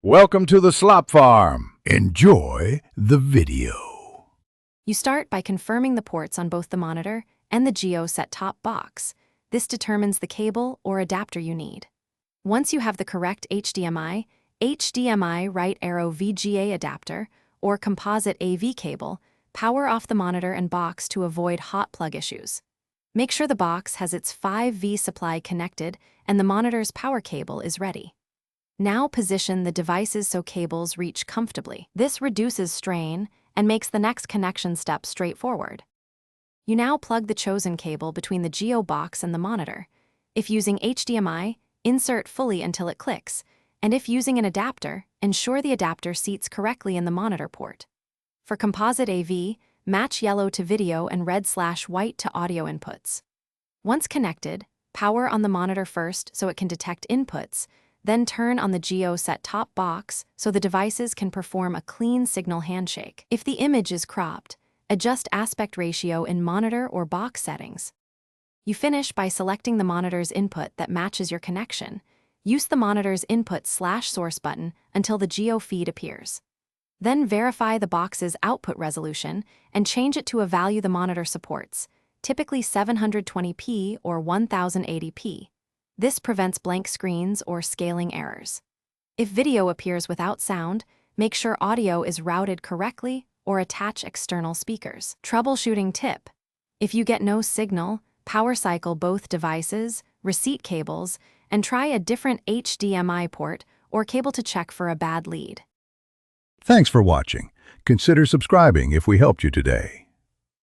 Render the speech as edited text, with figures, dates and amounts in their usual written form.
Welcome to the Slop Farm. Enjoy the video. You start by confirming the ports on both the monitor and the Jio Set Top Box. This determines the cable or adapter you need. Once you have the correct HDMI right arrow VGA adapter, or composite AV cable, power off the monitor and box to avoid hot plug issues. Make sure the box has its 5V supply connected and the monitor's power cable is ready. Now position the devices so cables reach comfortably. This reduces strain and makes the next connection step straightforward. You now plug the chosen cable between the Jio box and the monitor. If using HDMI, insert fully until it clicks, and if using an adapter, ensure the adapter seats correctly in the monitor port. For composite AV, match yellow to video and red/white to audio inputs. Once connected, power on the monitor first so it can detect inputs, then turn on the Jio Set Top Box so the devices can perform a clean signal handshake. If the image is cropped, adjust aspect ratio in monitor or box settings. You finish by selecting the monitor's input that matches your connection. Use the monitor's input/source button until the Jio feed appears. Then verify the box's output resolution and change it to a value the monitor supports, typically 720p or 1080p. This prevents blank screens or scaling errors. If video appears without sound, make sure audio is routed correctly or attach external speakers. Troubleshooting tip: if you get no signal, power cycle both devices, receipt cables, and try a different HDMI port or cable to check for a bad lead. Thanks for watching. Consider subscribing if we helped you today.